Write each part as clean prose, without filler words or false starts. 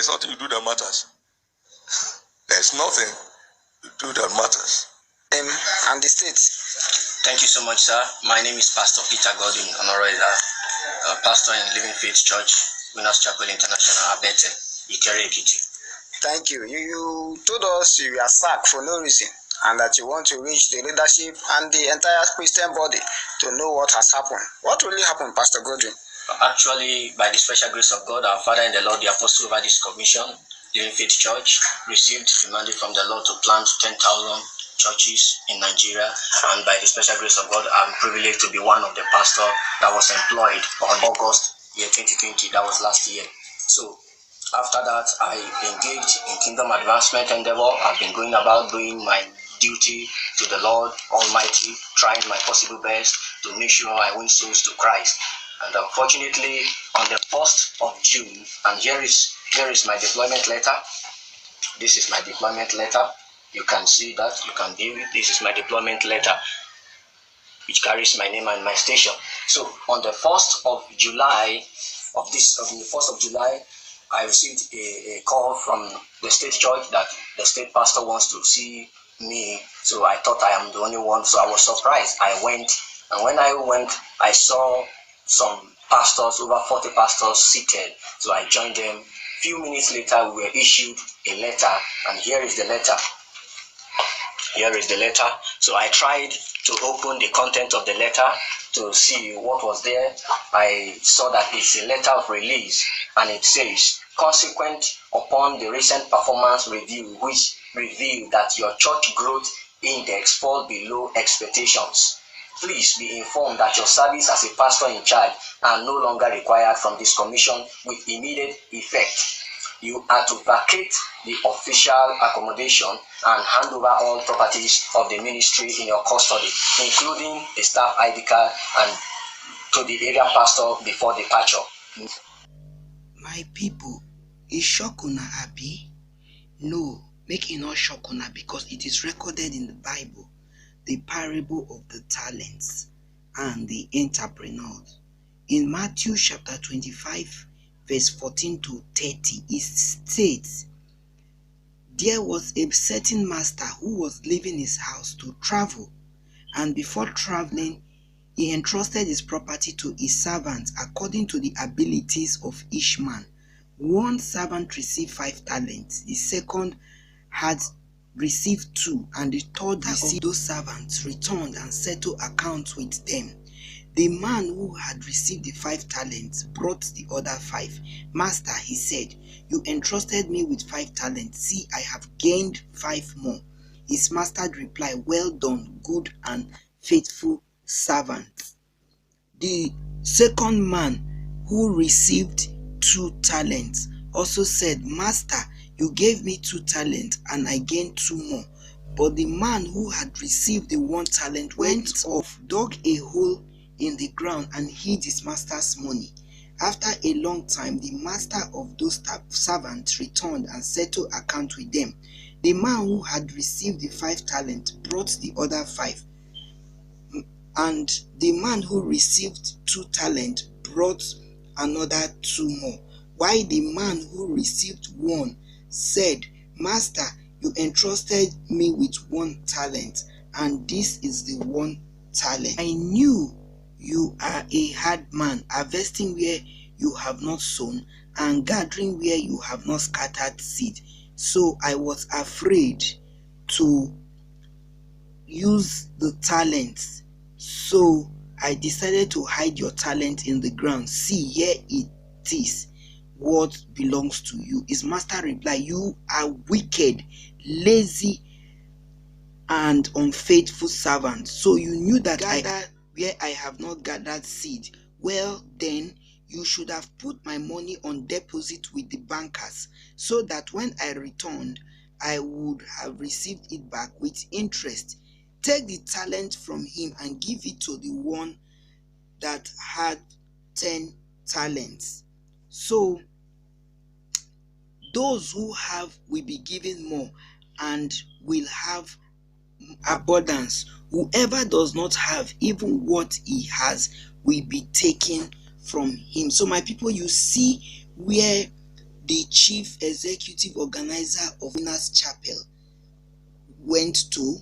There's nothing you do that matters. There's nothing you do that matters. And the state. Thank you so much, sir. My name is Pastor Peter Godwin Honoroida, pastor in Living Faith Church, Winners Chapel International, Abete, Ikere Ekiti. Thank you. You told us you are sacked for no reason and that you want to reach the leadership and the entire Christian body to know what has happened. What really happened, Pastor Godwin? Actually, by the special grace of God, our Father in the Lord, the Apostle over this commission, Living Faith Church, received a mandate from the Lord to plant 10,000 churches in Nigeria, and by the special grace of God, I'm privileged to be one of the pastors that was employed on August year 2020. That was last year. So after that, I engaged in kingdom advancement endeavor. I've been going about doing my duty to the Lord Almighty, trying my possible best to make sure I win souls to Christ. And unfortunately, on the 1st of June, and here is my deployment letter. This is my deployment letter. You can see that, you can view it. This is my deployment letter, which carries my name and my station. So on the 1st of July I received a call from the state church that the state pastor wants to see me. So I thought I am the only one. So I was surprised. I went, and when I went, I saw some pastors, over 40 pastors seated. So I joined them. Few minutes later, we were issued a letter, and here is the letter. Here is the letter. So I tried to open the content of the letter to see what was there. I saw that it's a letter of release, and it says, consequent upon the recent performance review, which revealed that your church growth index fall below expectations, please be informed that your service as a pastor in charge are no longer required from this commission with immediate effect. You are to vacate the official accommodation and hand over all properties of the ministry in your custody, including a staff ID card, and to the area pastor before departure. My people, is shock una happy? No, make it not shock una, because it is recorded in the Bible, the parable of the talents and the entrepreneurs. In Matthew chapter 25, verse 14 to 30, it states, there was a certain master who was leaving his house to travel, and before traveling, he entrusted his property to his servants according to the abilities of each man. One servant received 5 talents, the second had received 2, and the third received. Those servants returned and settled accounts with them. The man who had received the 5 talents brought the other 5. Master, he said, you entrusted me with 5 talents. See, I have gained 5 more. His master replied, well done, good and faithful servant. The second man who received 2 talents also said, Master, you gave me 2 talents and I gained 2 more. But the man who had received the 1 talent went off, dug a hole in the ground and hid his master's money. After a long time, the master of those servants returned and settled account with them. The man who had received the 5 talents brought the other 5, and the man who received 2 talents brought another 2 more. While the man who received 1 said, Master, you entrusted me with 1 talent, and this is the 1 talent. I knew you are a hard man, harvesting where you have not sown and gathering where you have not scattered seed. So I was afraid to use the talents. So I decided to hide your talent in the ground. See, here it is, what belongs to you. His master replied, you are wicked, lazy, and unfaithful servant. So you knew that where I have not gathered seed. Well, then you should have put my money on deposit with the bankers, so that when I returned, I would have received it back with interest. Take the talent from him and give it to the one that had 10 talents. So those who have will be given more and will have abundance. Whoever does not have, even what he has will be taken from him. So my people, you see where the chief executive organizer of Winners Chapel went to,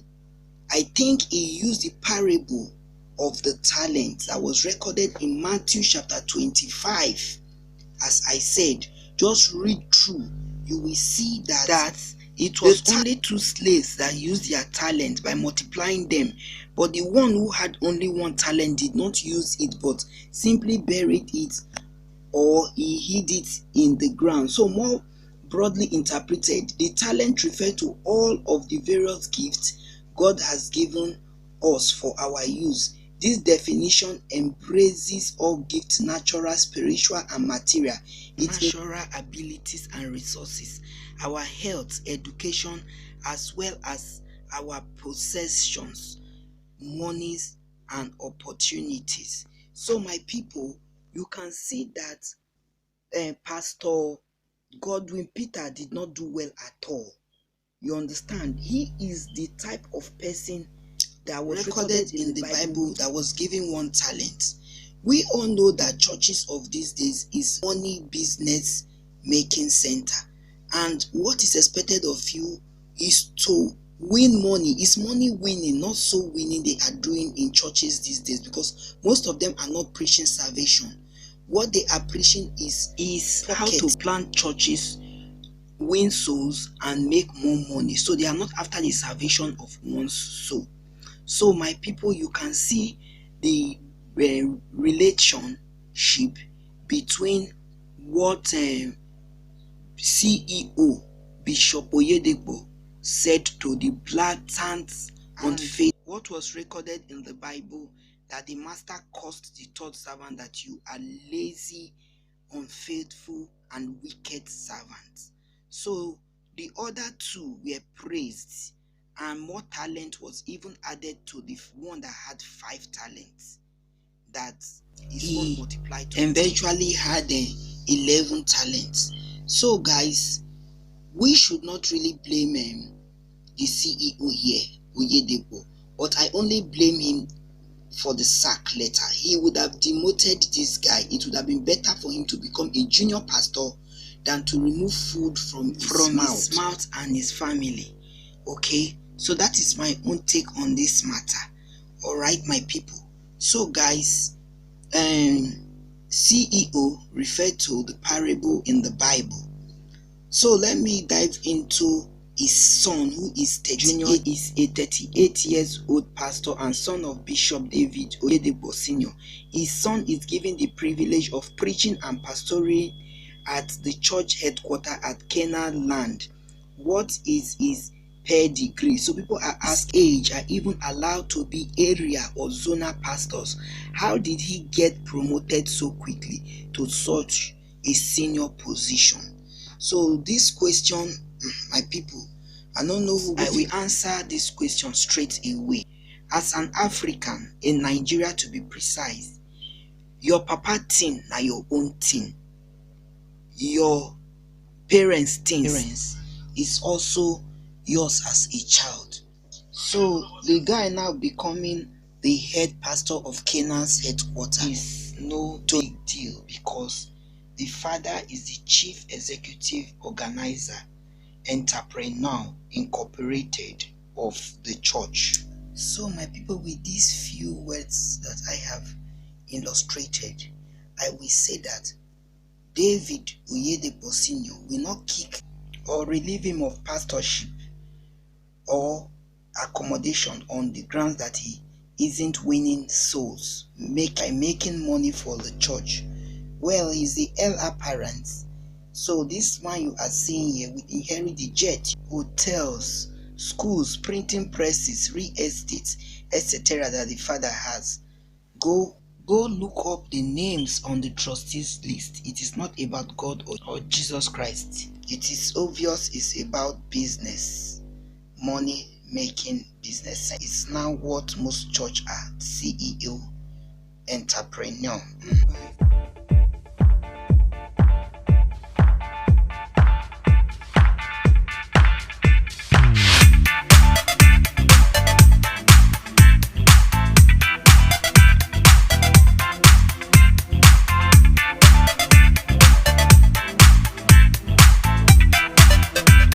I think he used the parable of the talents that was recorded in Matthew chapter 25. As I said, just read through, you will see that it was only 2 slaves that used their talent by multiplying them, but the one who had only 1 talent did not use it but simply buried it, or he hid it in the ground. So more broadly interpreted, the talent refers to all of the various gifts God has given us for our use. This definition embraces all gifts, natural, spiritual, and material. Its natural abilities and resources, our health, education, as well as our possessions, monies, and opportunities. So my people, you can see that Pastor Godwin Peter did not do well at all. You understand? He is the type of person that was recorded in the Bible that was given 1 talent. We all know that churches of these days is money business making center, and what is expected of you is to win money. It's money winning, not soul winning they are doing in churches these days, because most of them are not preaching salvation. What they are preaching is how to plant churches, win souls, and make more money. So they are not after the salvation of one's soul. So my people, you can see the relationship between what CEO Bishop Oyedepo said to the blatant unfaithful. What was recorded in the Bible, that the master cursed the 3rd servant, that you are lazy, unfaithful, and wicked servants. So the other 2 were praised, and more talent was even added to the one that had 5 talents, that his own multiplied to eventually had 11 talents. So guys, we should not really blame the CEO here, Oyedepo, but I only blame him for the sack letter. He would have demoted this guy. It would have been better for him to become a junior pastor than to remove food from his mouth and his family. Okay, so that is my own take on this matter. All right, my people. So guys, CEO referred to the parable in the Bible. So let me dive into his son, who is Junior, is a 38 years old pastor and son of Bishop David OYEDEPO Jr. His son is given the privilege of preaching and pastoring at the church headquarters at Canaan land. What is his pedigree? So people are asking, age are even allowed to be area or zonal pastors. How did he get promoted so quickly to such a senior position? So this question, my people, I don't know who I will answer this question straight away. As an African in Nigeria, to be precise, your papa thing na your own thing. Your parents' things is also yours as a child. So the guy now becoming the head pastor of Canaan's headquarters is no big deal, because the father is the chief executive organizer, entrepreneur, incorporated of the church. So my people, with these few words that I have illustrated, I will say that David OYEDEPO Sr. will not kick or relieve him of pastorship or accommodation on the grounds that he isn't winning souls by making money for the church. Well, he's the heir apparent. So this one you are seeing here will inherit the jet, hotels, schools, printing presses, real estate, etc. that the father has. Go look up the names on the trustees list. It is not about God or Jesus Christ. It is obvious it's about business, money making business. It's now what most church are: CEO, entrepreneur.